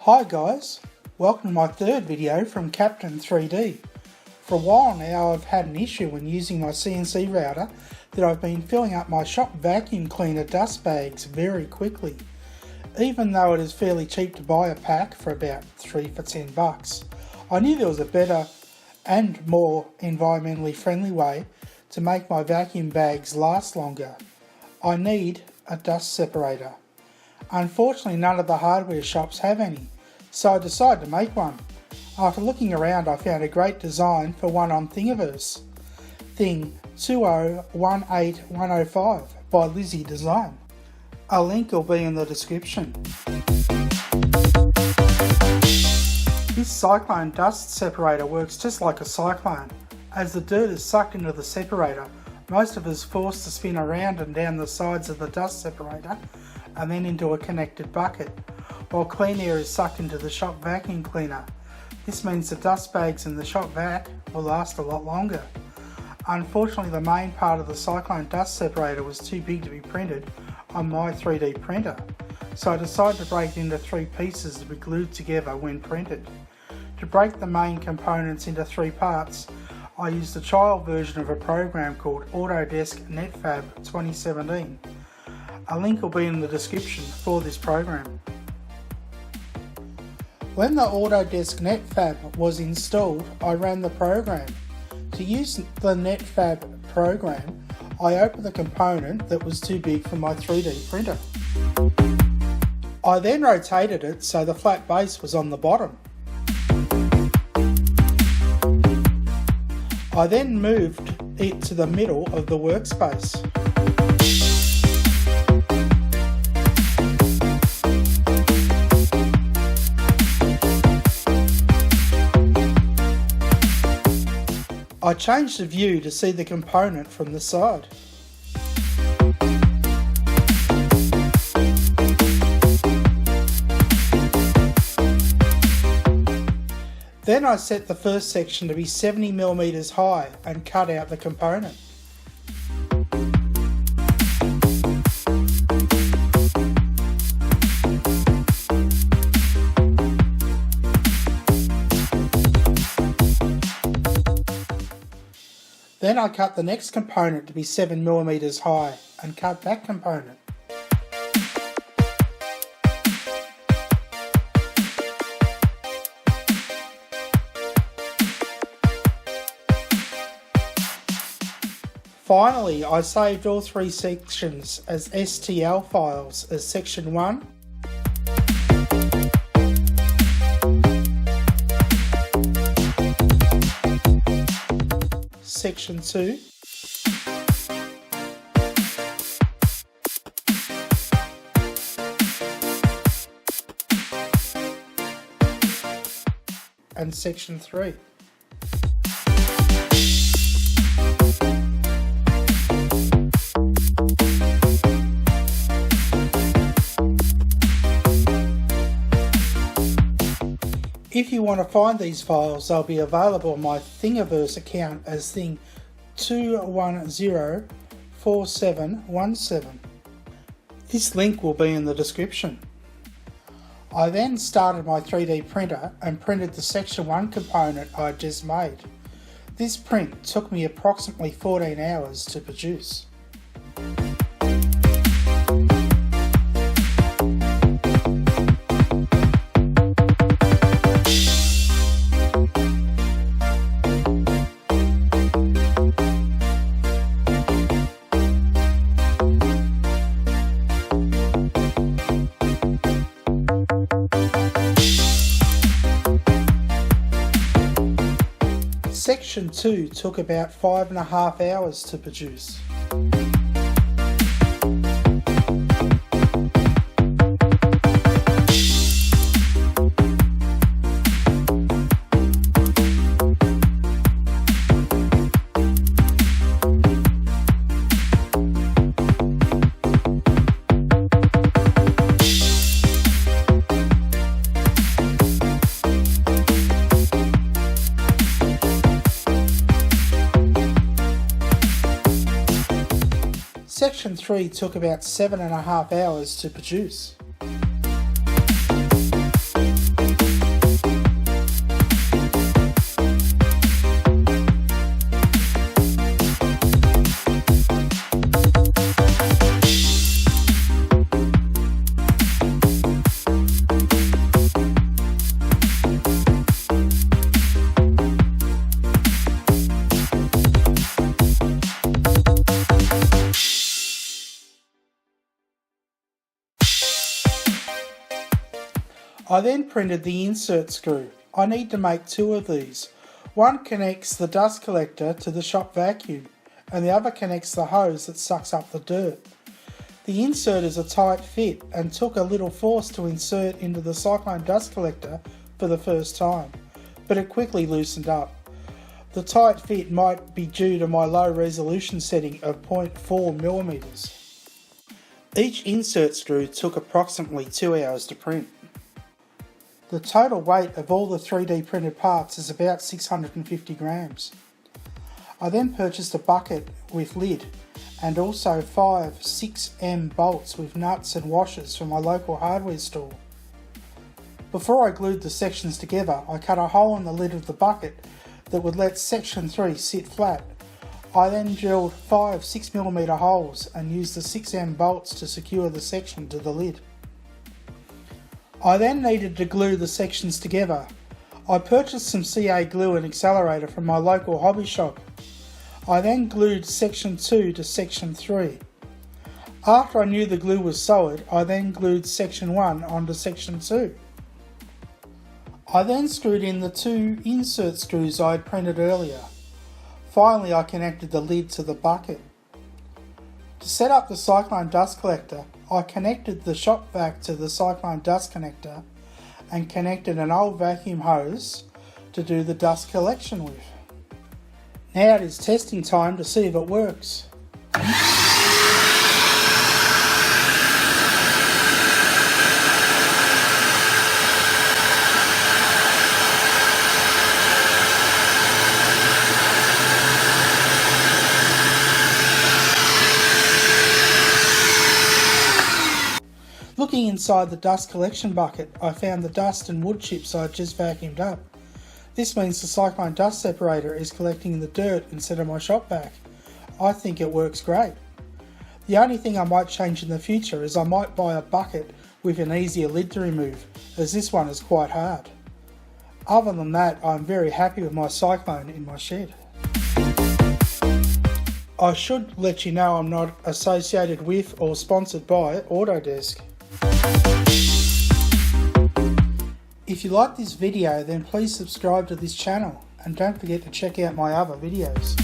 Hi guys, welcome to my third video from Captain 3D. For a while now I've had an issue when using my CNC router that I've been filling up my shop vacuum cleaner dust bags very quickly. Even though it is fairly cheap to buy a pack for about 3 for $10, I knew there was a better and more environmentally friendly way to make my vacuum bags last longer. I need a dust separator. Unfortunately, none of the hardware shops have any, so I decided to make one. After looking around, I found a great design for one on Thingiverse. Thing 2018105 by LizzyDesign. A link will be in the description. This Cyclone Dust Separator works just like a cyclone. As the dirt is sucked into the separator, most of it is forced to spin around and down the sides of the dust separator and then into a connected bucket, while clean air is sucked into the shop vacuum cleaner. This means the dust bags in the shop vac will last a lot longer. Unfortunately, the main part of the Cyclone Dust Separator was too big to be printed on my 3D printer, so I decided to break it into 3 pieces to be glued together when printed. To break the main components into 3 parts, I used a trial version of a program called Autodesk NetFab 2017. A link will be in the description for this program. When the Autodesk NetFab was installed, I ran the program. To use the NetFab program, I opened the component that was too big for my 3D printer. I then rotated it so the flat base was on the bottom. I then moved it to the middle of the workspace. I changed the view to see the component from the side. Then I set the first section to be 70mm high and cut out the component. Then I cut the next component to be 7mm high and cut that component. Finally, I saved all 3 sections as STL files as Section 1, Section 2, and Section 3. If you want to find these files, they'll be available on my Thingiverse account as Thing 2104717. This link will be in the description. I then started my 3D printer and printed the Section 1 component I had just made. This print took me approximately 14 hours to produce. Section 2 took about 5.5 hours to produce. Section 3 took about 7.5 hours to produce. I then printed the insert screw. I need to make two of these. One connects the dust collector to the shop vacuum and the other connects the hose that sucks up the dirt. The insert is a tight fit and took a little force to insert into the Cyclone Dust Collector for the first time, but it quickly loosened up. The tight fit might be due to my low resolution setting of 0.4mm. Each insert screw took approximately 2 hours to print. The total weight of all the 3D printed parts is about 650 grams. I then purchased a bucket with lid and also 5 6M bolts with nuts and washers from my local hardware store. Before I glued the sections together, I cut a hole in the lid of the bucket that would let section 3 sit flat. I then drilled 5 6mm holes and used the 6M bolts to secure the section to the lid. I then needed to glue the sections together. I purchased some CA glue and accelerator from my local hobby shop. I then glued section 2 to section 3. After I knew the glue was solid, I then glued section 1 onto section 2. I then screwed in the 2 insert screws I had printed earlier. Finally, I connected the lid to the bucket. To set up the Cyclone Dust Collector, I connected the shop vac to the Cyclone Dust Connector and connected an old vacuum hose to do the dust collection with. Now it is testing time to see if it works. Looking inside the dust collection bucket, I found the dust and wood chips I had just vacuumed up. This means the Cyclone Dust Separator is collecting the dirt instead of my shop vac. I think it works great. The only thing I might change in the future is I might buy a bucket with an easier lid to remove, as this one is quite hard. Other than that, I'm very happy with my Cyclone in my shed. I should let you know I'm not associated with or sponsored by Autodesk. If you like this video, then please subscribe to this channel and don't forget to check out my other videos.